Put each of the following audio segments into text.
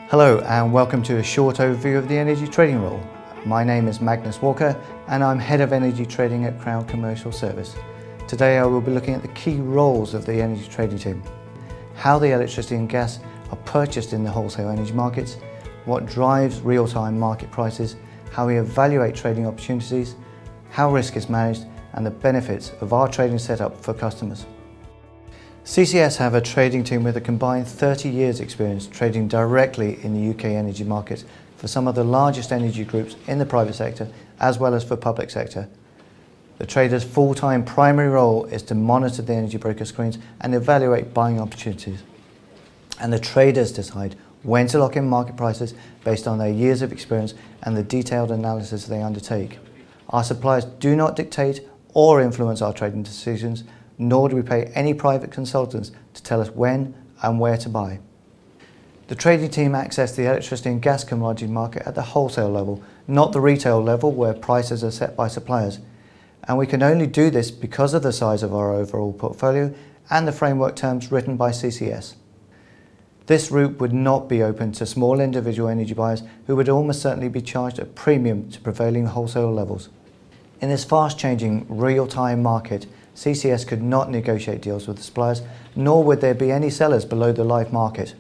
Hello and welcome to a short overview of the energy trading role. My name is Magnus Walker and I'm Head of Energy Trading at Crown Commercial Service. Today I will be looking at the key roles of the energy trading team, how the electricity and gas are purchased in the wholesale energy markets, what drives real-time market prices, how we evaluate trading opportunities, how risk is managed and the benefits of our trading setup for customers. CCS have a trading team with a combined 30 years experience trading directly in the UK energy market for some of the largest energy groups in the private sector as well as for public sector. The trader's full-time primary role is to monitor the energy broker screens and evaluate buying opportunities. And the traders decide when to lock in market prices based on their years of experience and the detailed analysis they undertake. Our suppliers do not dictate or influence our trading decisions, nor do we pay any private consultants to tell us when and where to buy. The trading team access the electricity and gas commodity market at the wholesale level, not the retail level where prices are set by suppliers. And we can only do this because of the size of our overall portfolio and the framework terms written by CCS. This route would not be open to small individual energy buyers who would almost certainly be charged a premium to prevailing wholesale levels. In this fast-changing, real-time market, CCS could not negotiate deals with the suppliers, nor would there be any sellers below the live market.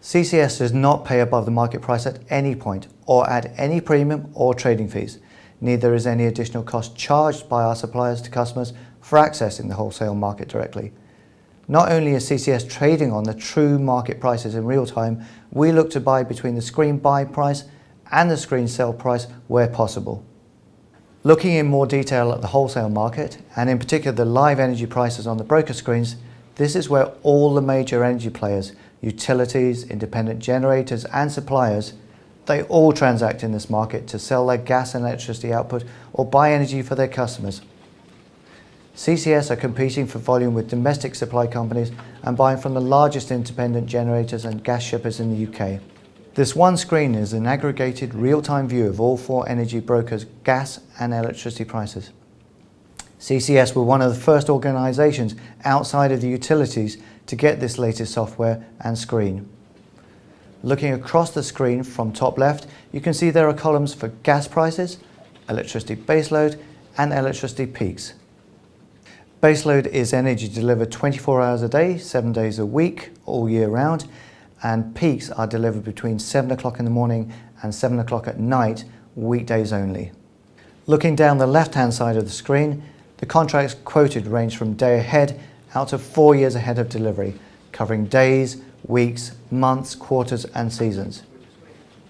CCS does not pay above the market price at any point, or add any premium or trading fees. Neither is any additional cost charged by our suppliers to customers for accessing the wholesale market directly. Not only is CCS trading on the true market prices in real time, we look to buy between the screen buy price and the screen sell price where possible. Looking in more detail at the wholesale market, and in particular the live energy prices on the broker screens, this is where all the major energy players, utilities, independent generators and suppliers, they all transact in this market to sell their gas and electricity output or buy energy for their customers. CCS are competing for volume with domestic supply companies and buying from the largest independent generators and gas shippers in the UK. This one screen is an aggregated real-time view of all four energy brokers' gas and electricity prices. CCS were one of the first organisations outside of the utilities to get this latest software and screen. Looking across the screen from top left, you can see there are columns for gas prices, electricity baseload and electricity peaks. Baseload is energy delivered 24 hours a day, 7 days a week, all year round, and peaks are delivered between 7 o'clock in the morning and 7 o'clock at night, weekdays only. Looking down the left-hand side of the screen, the contracts quoted range from day ahead out to 4 years ahead of delivery, covering days, weeks, months, quarters and seasons.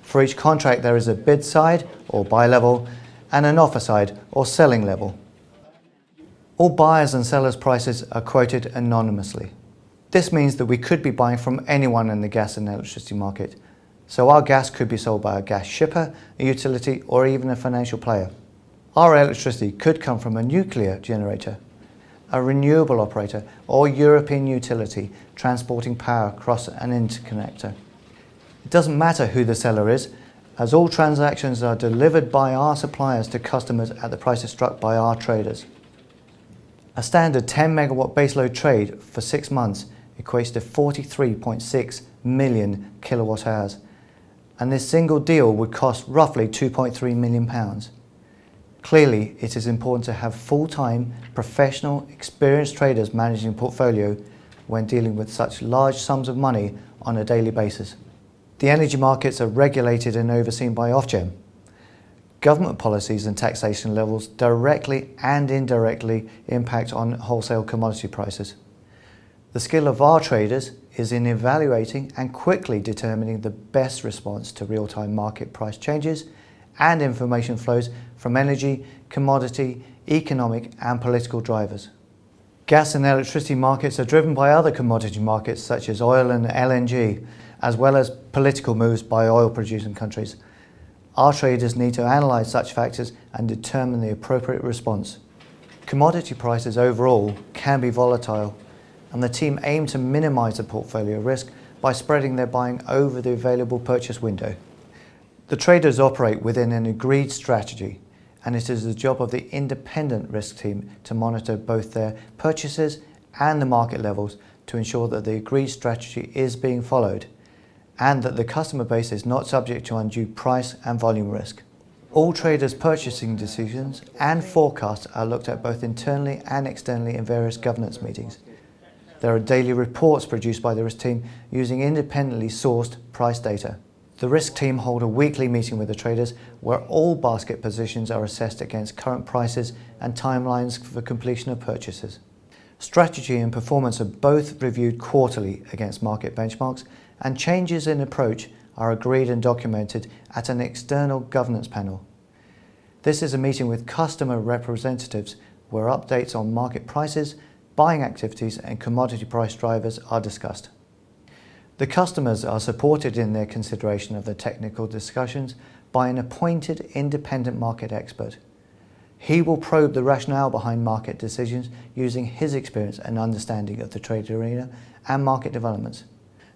For each contract there is a bid side or buy level and an offer side or selling level. All buyers and sellers' prices are quoted anonymously. This means that we could be buying from anyone in the gas and electricity market. So our gas could be sold by a gas shipper, a utility or even a financial player. Our electricity could come from a nuclear generator, a renewable operator or European utility transporting power across an interconnector. It doesn't matter who the seller is, as all transactions are delivered by our suppliers to customers at the prices struck by our traders. A standard 10 megawatt baseload trade for 6 months equates to 43.6 million kilowatt hours, and this single deal would cost roughly £2.3 million. Clearly, it is important to have full-time, professional, experienced traders managing portfolio when dealing with such large sums of money on a daily basis. The energy markets are regulated and overseen by Ofgem. Government policies and taxation levels directly and indirectly impact on wholesale commodity prices. The skill of our traders is in evaluating and quickly determining the best response to real-time market price changes and information flows from energy, commodity, economic and political drivers. Gas and electricity markets are driven by other commodity markets such as oil and LNG, as well as political moves by oil-producing countries. Our traders need to analyse such factors and determine the appropriate response. Commodity prices overall can be volatile, and the team aim to minimise the portfolio risk by spreading their buying over the available purchase window. The traders operate within an agreed strategy, and it is the job of the independent risk team to monitor both their purchases and the market levels to ensure that the agreed strategy is being followed, and that the customer base is not subject to undue price and volume risk. All traders' purchasing decisions and forecasts are looked at both internally and externally in various governance meetings. There are daily reports produced by the risk team using independently sourced price data. The risk team hold a weekly meeting with the traders where all basket positions are assessed against current prices and timelines for completion of purchases. Strategy and performance are both reviewed quarterly against market benchmarks, and changes in approach are agreed and documented at an external governance panel. This is a meeting with customer representatives where updates on market prices, buying activities and commodity price drivers are discussed. The customers are supported in their consideration of the technical discussions by an appointed independent market expert. He will probe the rationale behind market decisions using his experience and understanding of the trade arena and market developments.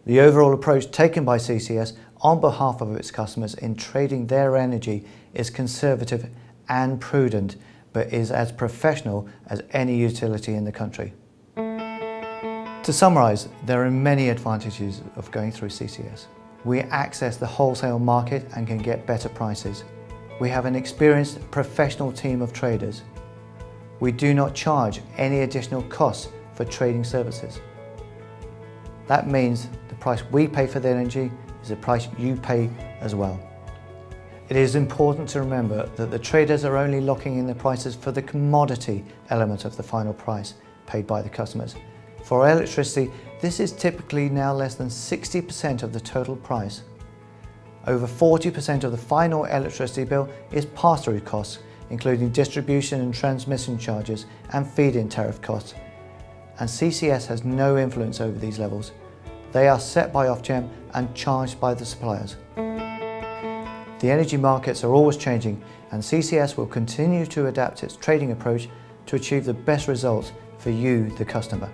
The overall approach taken by CCS on behalf of its customers in trading their energy is conservative and prudent, but is as professional as any utility in the country. To summarise, there are many advantages of going through CCS. We access the wholesale market and can get better prices. We have an experienced professional team of traders. We do not charge any additional costs for trading services. That means the price we pay for the energy is the price you pay as well. It is important to remember that the traders are only locking in the prices for the commodity element of the final price paid by the customers. For electricity, this is typically now less than 60% of the total price. Over 40% of the final electricity bill is pass-through costs, including distribution and transmission charges and feed-in tariff costs. And CCS has no influence over these levels. They are set by Ofgem and charged by the suppliers. The energy markets are always changing, and CCS will continue to adapt its trading approach to achieve the best results for you, the customer.